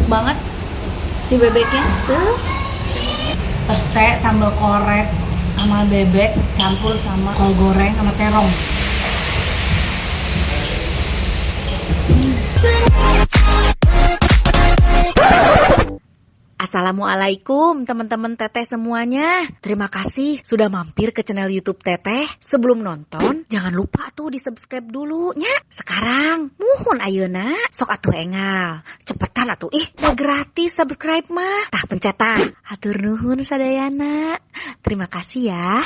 banget si bebeknya tuh. Pete sambal korek sama bebek campur sama kol goreng sama terong. Assalamualaikum teman-teman Teteh semuanya. Terima kasih sudah mampir ke channel YouTube Teteh. Sebelum nonton, jangan lupa tuh di-subscribe dulu nya. Sekarang, muhun ayeuna. Sok atuh engal. Cepetan atuh, udah gratis subscribe mah. Tah pencet tah. Hatur nuhun sadayana. Terima kasih ya.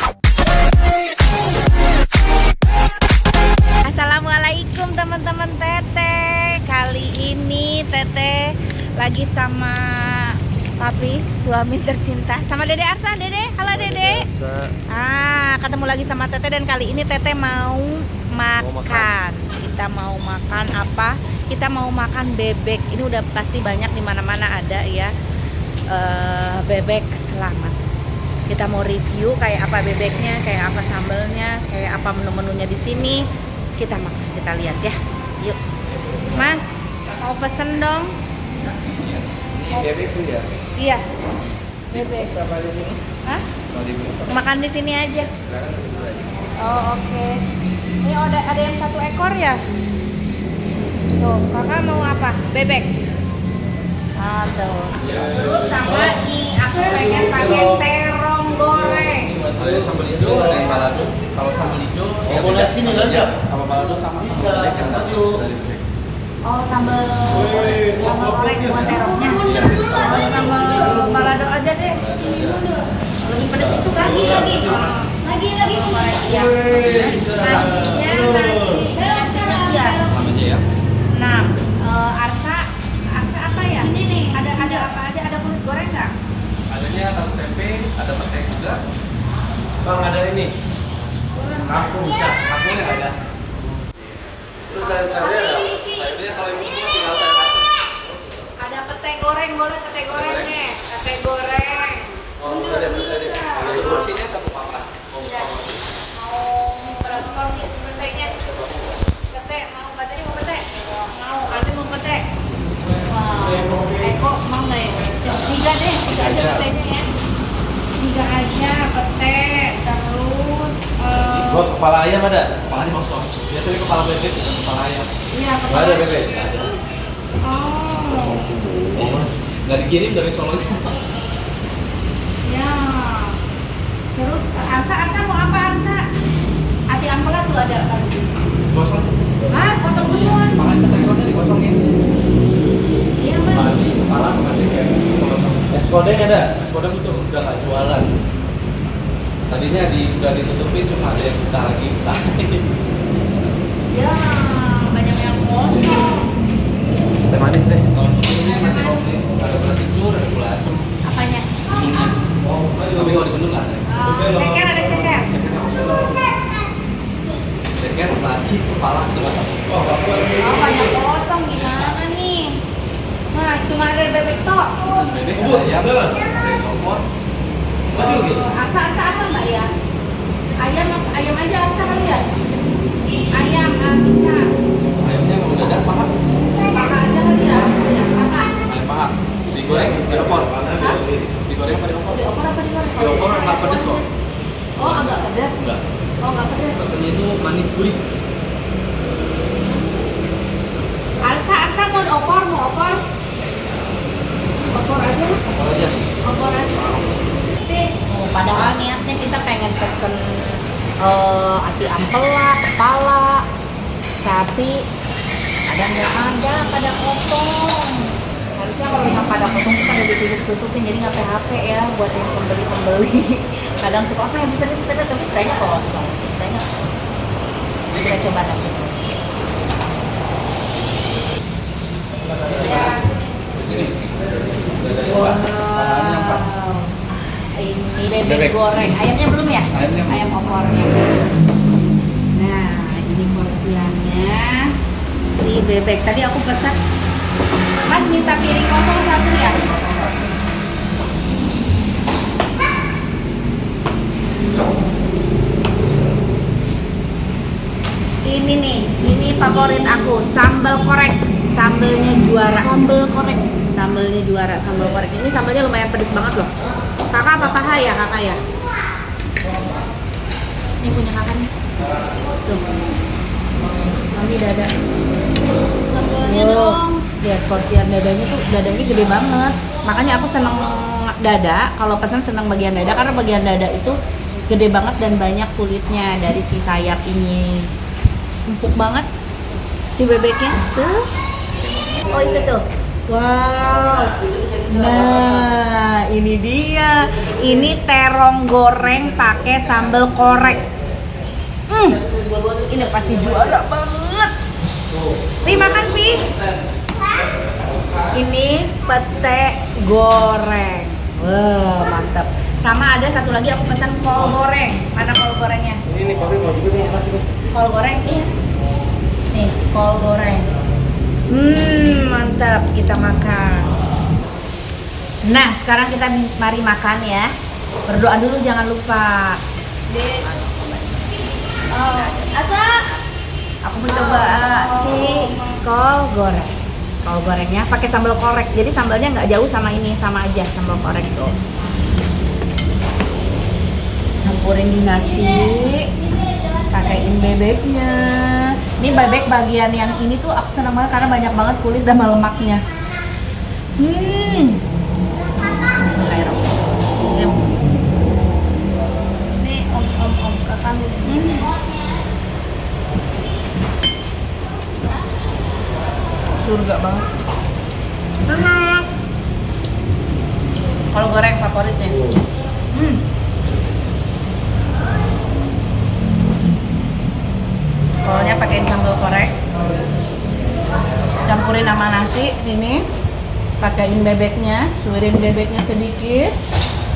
Assalamualaikum teman-teman Teteh. Kali ini Teteh lagi sama Papi, suami tercinta, sama Dede Arsa. Dede, halo Dede. Ketemu lagi sama Teteh dan kali ini Teteh mau makan. Kita mau makan apa? Kita mau makan bebek. Ini udah pasti banyak di mana-mana ada ya. Bebek selamat. Kita mau review kayak apa bebeknya, kayak apa sambelnya, kayak apa menu-menunya di sini. Kita makan, kita lihat ya. Yuk. Mas, mau pesen dong? Bebek tuh ya? Iya. Bebek. Sama di sini? Hah? Mau dibeli sama? Makan di sini aja. Silakan dulu aja. Oh, oke. Ini ada yang 1 ekor ya? Tuh, kakak mau apa? Bebek. Tuh. Terus sama aku pengen pakai terong goreng. Kalau yang sambal hijau ada yang balado. Kalau sambal hijau dia beda. Kalau balado sama bebek yang dari bebek. Oh, sambal goreng buat terongnya. Iya. Sambal balado aja deh. Lebih pedas itu lagi. Ya. Nasinya iya. 6 aja ya. 6. Arsa apa ya? Ini nih, ada apa aja? Ada kulit goreng nggak? Adanya tahu tempe, ada pete juga. Bang, ada ini kampung cat. Kangkungnya ada. Terus sayur-sayurnya ada. Sayurnya kalau yang ini tinggal saya kasih. Ada pete goreng, boleh pete gorengnya. Pete goreng. Oh, ada. Itu porsinya 1 papan. Iya. Mau berapa porsi petenya? Pete, mau katanya mau pete? Mau, ada mau pete. Wow. Eko mau nggak ya? 3 deh, 3 aja petenya ya. 3 aja pete, terus Gua kepala ayam ada. Kepalanya kosong. Biasanya kepala bebek bukan kepala ayam. iya Nggak ada bebek. Oh. Nggak dikirim dari Solo. Ya. Terus Arsa mau apa Arsa? Ati ampela tuh ada apa? Kosong. Hah, kosong semua. Makanya 1 ekornya dikosongin. Iya mas. Padi, kepala sama bebek kosong. Es podeng ada. Kodam itu udah nggak jualan. Tadinya udah ditutupin cuma ada yang buka lagi. Ya, banyak yang kosong. Es teh manis deh. Kalau tutupnya masih oke. Ada gula kencur, ada gula asem, Apanya? minumnya. Tapi kalau di Bandung nggak ada. Ceker ada ceker. Ceker, lagi, kepala, jelas. Oh banyak kosong gimana nih? Mas, cuma ada bebek tok. Bebek, ada ayam, ada opor. Arsa apa mbak ya? Ayam aja Arsa kali ya? Ayam Arsa. Ayamnya mau dadak paha. Paha aja kali ya? Paha. Ayam paha. Digoreng, di opor. Hah? Digoreng apa di opor? Di opor apa di goreng? Di opor nggak pedes kok. Oh agak pedas. Enggak. Oh nggak pedas. Rasanya itu manis gurih. Arsa mau opor. Opor aja. Opor aja. Opor aja. Padahal niatnya kita pengen pesen ati ampela, kepala, tapi ada nggak ada, pada kosong. Harusnya kalau yang pada kosong kita udah ditutup-tutupin, jadi nggak PHP ya buat yang pembeli. Kadang suka apa yang bisa tapi kitanya kosong. Kita coba nanti. Ya, Di sini. Pahanya 4. Ini bebek goreng. Ayamnya belum ya? Ayamnya belum. Ayam opornya. Nah, ini porsiannya si bebek. Tadi aku pesan. Mas minta piring kosong 1 ya? Ini nih, ini favorit aku, sambal korek. Sambelnya juara. Sambal korek. Sambelnya juara, sambal korek. Ini sambalnya lumayan pedes banget loh. Kakak apa paha ya kakak ya? Ini punya kakak nih. Tuh. Mami dada. Sambalnya Wow. dong. Lihat porsian dadanya tuh, dadanya gede banget. Makanya aku seneng dada, kalau pesan seneng bagian dada karena bagian dada itu gede banget dan banyak kulitnya dari si sayap ini. Empuk banget si bebeknya tuh. Oh itu tuh. Wow. Nah, ini dia. Ini terong goreng pakai sambal korek. Ini pasti juara banget. Pi makan Pi. Ini pete goreng. Wah, mantap. Sama ada satu lagi aku pesan kol goreng. Mana kol gorengnya? Ini pakai mau juga tuh makan. Kol goreng, iya. Nih, kol goreng. Mantap. Kita makan. Nah, sekarang kita mari makan ya. Berdoa dulu jangan lupa. Asa. Aku mencoba si kol goreng. Kol gorengnya pakai sambal korek. Jadi sambalnya nggak jauh sama ini, sama aja sambal korek tuh. Campurin di nasi. Pakaiin bebeknya. Ini bebek bagian yang ini tuh aku senang banget karena banyak banget kulit dan lemaknya. Bismillahirrahmanirrahim. Nih om kakak ini. Surga banget. Enak. Kol goreng favoritnya. Kolnya pakein sambal korek. Campurin sama nasi sini. Pakaiin bebeknya, suirin bebeknya sedikit.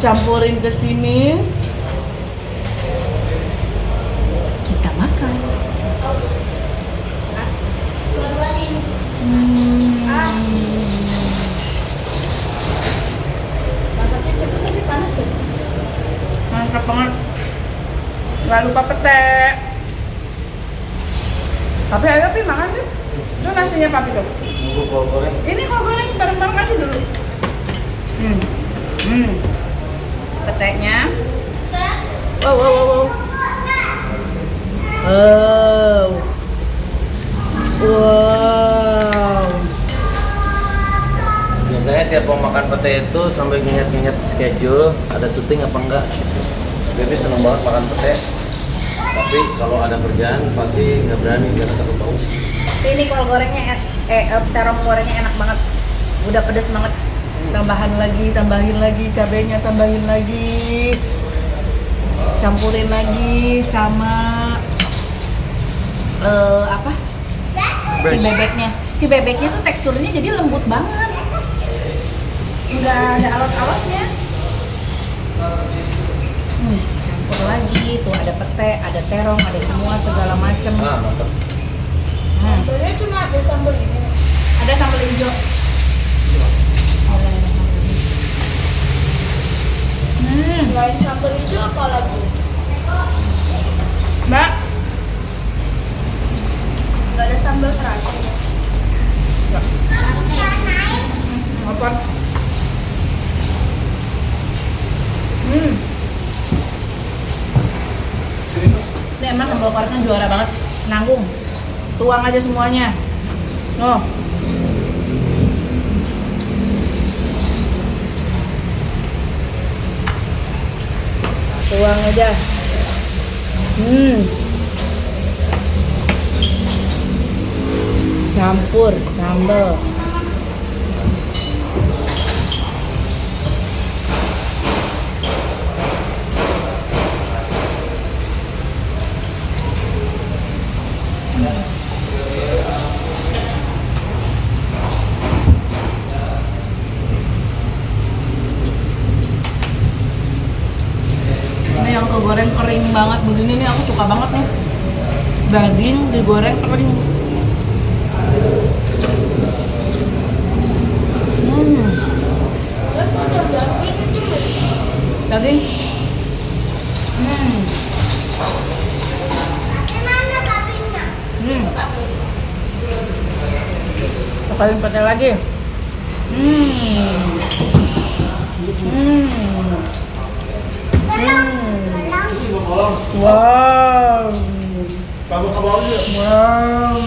Campurin ke sini. Kita makan. Masaknya cepet tapi panas ya. Mantap banget. Gak lupa pete. Papi ayo Pi makan tuh. Itu nasinya Papi tuh. Nunggu kol goreng. Ini kol goreng bareng-bareng aja dulu. Petenya. Wow. Biasanya tiap mau makan pete itu sampai nginget-nginget schedule, ada syuting apa enggak gitu. Baby seneng banget makan pete. Tapi kalau ada kerjaan pasti nggak berani karena takut bau. Ini kol gorengnya, terong gorengnya enak banget. Udah pedes banget. Tambahin lagi cabenya, tambahin lagi. Campurin lagi sama apa? Si bebeknya. Si bebeknya tuh teksturnya jadi lembut banget. Enggak ada alot-alotnya. Campur lagi, tuh ada pete, ada terong, ada semua segala macem. Mantap. Sambalnya cuma ada sambal ini. Ada sambal hijau. Selain sambal hijau apa lagi? Mbak, Gak ada sambal terasi. apa? Ini emang sambal koreknya juara banget, nanggung. Tuang aja semuanya. Oh. Tuang aja. Campur sambal. Ini yang kegoreng kering banget begini nih aku suka banget nih. Daging digoreng kering. Daging. Papain pete lagi. Hmm. Hmm. Hmm. Wow. Wow.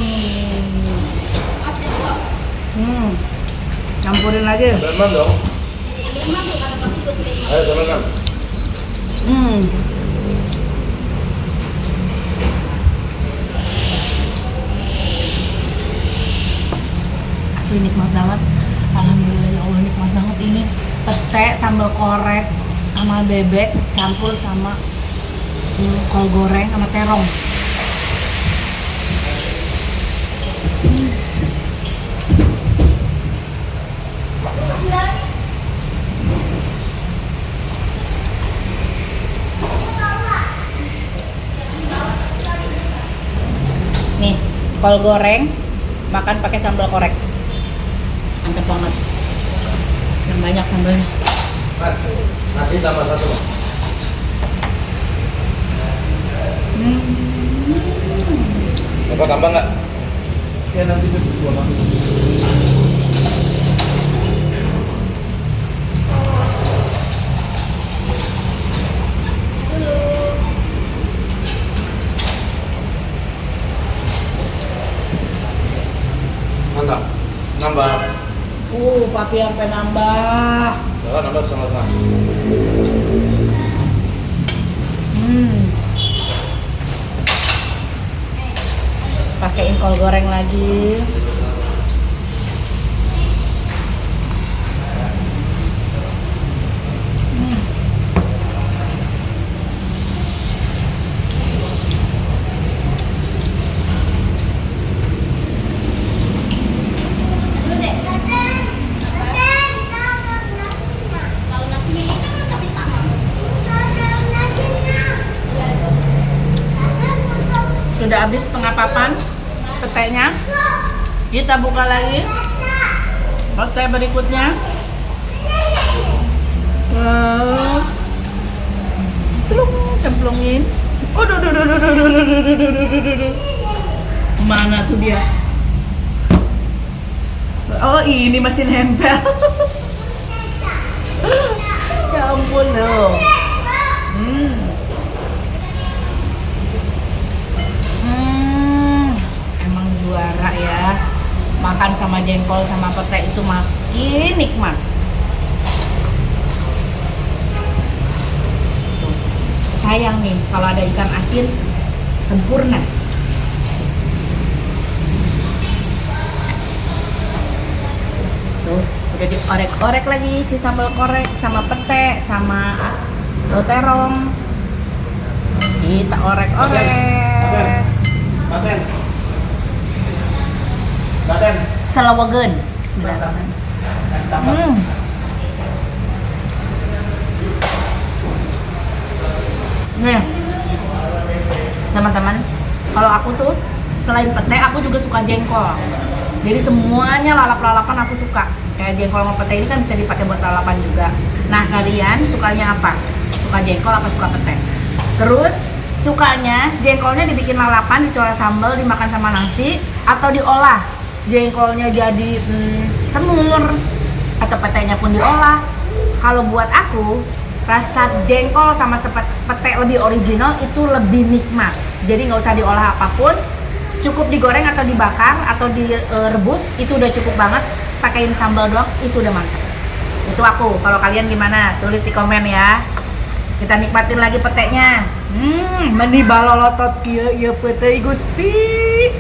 Campurin lagi. Teman dong. Ayo teman. Hmm. Asli nikmat banget. Alhamdulillah ya Allah, nikmat banget ini. Pete sambal korek sama bebek campur sama kol goreng sama terong. Nih, kol goreng makan pakai sambal korek. Mantap banget. Yang banyak sambalnya. Mas, nasi tambah satu, Mas. Bapak tambah nggak? Ya nanti berdua kami. Mantap. Nambah. Papi sampai nambah. Jangan nambah setengah. Pakein kol goreng lagi. Sudah habis setengah papan petenya, kita buka lagi pete berikutnya. Cemplungin. Mana tuh dia? Oh, ini masih nempel. Ya ampun loh. Emang juara ya. Makan sama jengkol sama pete itu makin nikmat. Sayang nih kalau ada ikan asin, sempurna. Tuh, udah diorek-orek lagi si sambal korek sama pete sama terong. Kita orek-orek. Baten. Selawagen. Bismillahirrahmanirrahim. Nih, teman-teman, kalau aku tuh selain pete, aku juga suka jengkol. Jadi semuanya lalap-lalapan aku suka. Kayak jengkol sama pete ini kan bisa dipakai buat lalapan juga. Nah, kalian sukanya apa? Suka jengkol apa suka pete? Terus sukanya jengkolnya dibikin lalapan, dicoba sambal, dimakan sama nasi, atau diolah jengkolnya jadi semur, atau petenya pun diolah. Kalau buat aku, rasa jengkol sama pete lebih original, itu lebih nikmat. Jadi nggak usah diolah apapun, cukup digoreng atau dibakar atau direbus, itu udah cukup banget. Pakein sambal doang, itu udah mantap. Itu aku. Kalau kalian gimana? Tulis di komen ya. Kita nikmatin lagi petenya. Meni balolotot kieu ieu pete Gusti.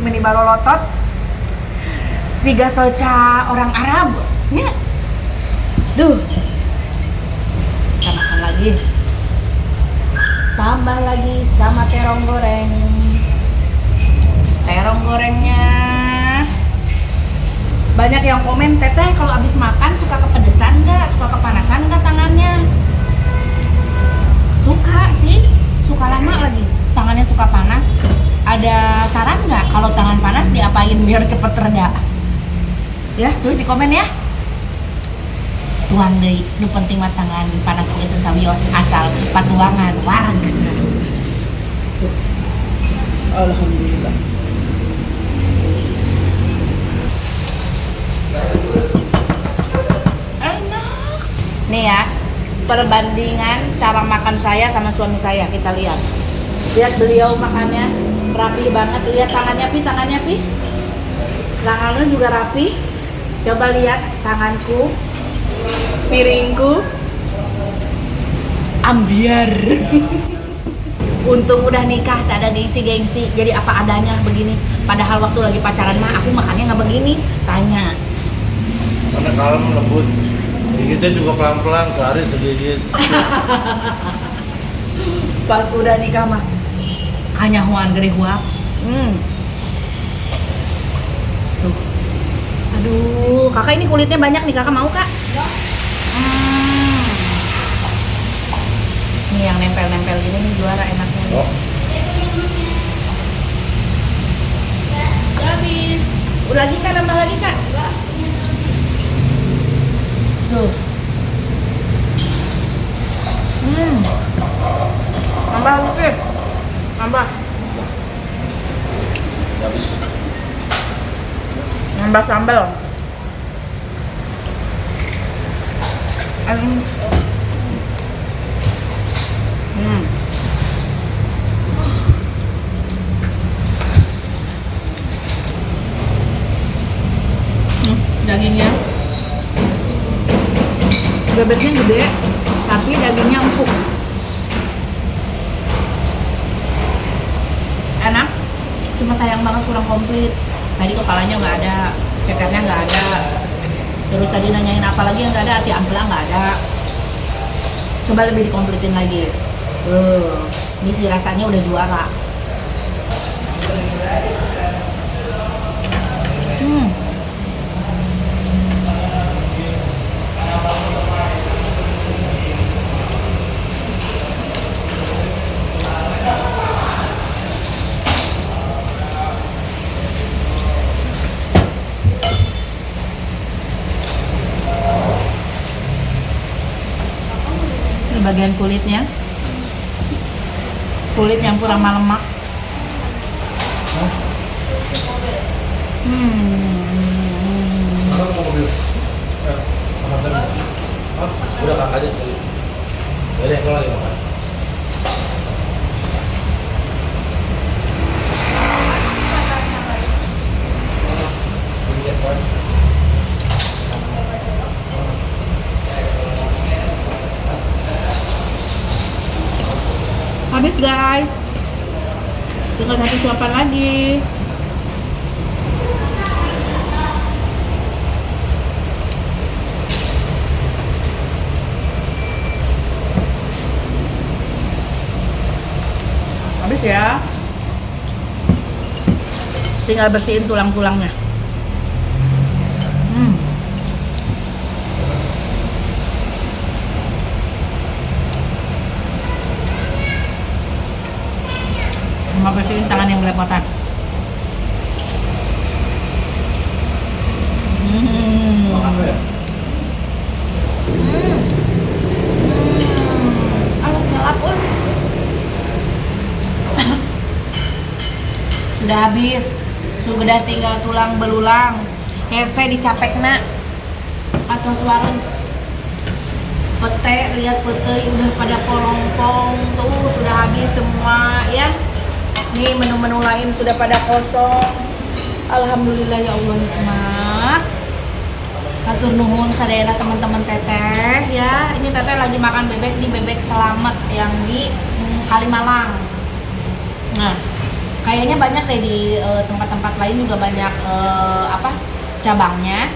Meni balolotot. Siga soca orang Arab. Nya. Duh. Kita makan lagi. Tambah lagi sama terong goreng. Terong gorengnya. Banyak yang komen, Teteh kalau habis makan suka kepedesan nggak? Suka kepanasan nggak tangannya? Suka sih, suka lama lagi. Tangannya suka panas. Ada saran nggak kalau tangan panas diapain biar cepet reda? Ya, tulis di komen ya. Tuang deui, nu penting mah tangan panas begitu sawios asal patuangan warag. Alhamdulillah. perbandingan cara makan saya sama suami saya. Kita lihat. Lihat beliau makannya rapi banget. Lihat tangannya Pi. Tangannya juga rapi. Coba lihat tanganku, piringku, ambiar. Untung udah nikah, tak ada gengsi-gengsi. Jadi apa adanya begini. Padahal waktu lagi pacaran mah aku makannya nggak begini. Tanya. Karena kalem lembut. Gigitnya juga pelan-pelan, sehari segigit. Pas udah nikah mah hanya huan gede huap. Tuh. Aduh, kakak ini kulitnya banyak nih, kakak mau kak? Nih yang nempel-nempel gini nih juara enaknya nih. Habis. Udah lagi kak, nambah lagi kak? Tuh. Nambah lagi. Nambah. Habis. Nambah sambal. Dagingnya bebeknya gede tapi dagingnya empuk, enak. Cuma sayang banget kurang komplit. Tadi kepalanya nggak ada, cekatnya nggak ada. Terus tadi nanyain apa lagi yang nggak ada, hati ampela nggak ada. Coba lebih dikompletin lagi. Ini sih rasanya udah juara. Ini bagian kulitnya, kulit yang kurang lemak. Udah kakak aja sekali. Udah yang lagi makan. Habis guys, tinggal satu suapan lagi. Habis ya, tinggal bersihin tulang-tulangnya. Sama bersihin tangan yang belepotan. Aduh, ngelap Sudah habis. Sudah tinggal tulang belulang. Hese dicapekna atau suara pete, lihat pete udah pada porompong tuh, sudah habis semua ya. Nih menu-menu lain sudah pada kosong. Alhamdulillah ya Allah nikmat. Hatur nuhun sadayana teman-teman teteh ya. Ini teteh lagi makan bebek di Bebek Selamat yang di Kalimalang. Nah, kayaknya banyak deh di tempat-tempat lain juga banyak cabangnya.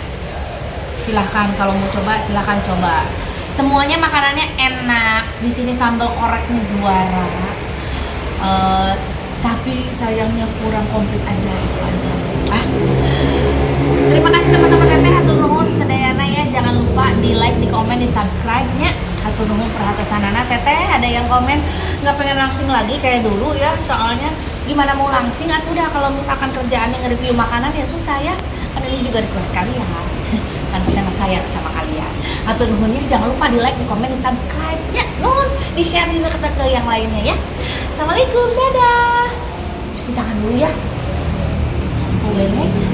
Silahkan kalau mau coba, silahkan coba. Semuanya makanannya enak. Di sini sambal koreknya juara. Tapi sayangnya kurang komplit aja itu aja. Terima kasih teman-teman teteh, hatur nuhun sadayana ya. Jangan lupa di like, di komen, di subscribe nya. Hatur nuhun perhatianana teteh. Ada yang komen nggak pengen langsing lagi kayak dulu ya. Soalnya gimana mau langsing atuh dah kalau misalkan kerjaannya nge-review makanan ya susah ya. Karena ini juga request kalian. Kan karena sayang sama kalian. Hatur nuhunnya, jangan lupa di like, di komen, di subscribe ya. Nuhun, di share juga ke yang lainnya ya. Assalamualaikum, dadah. Cuci tangan dulu ya. Boleh nih.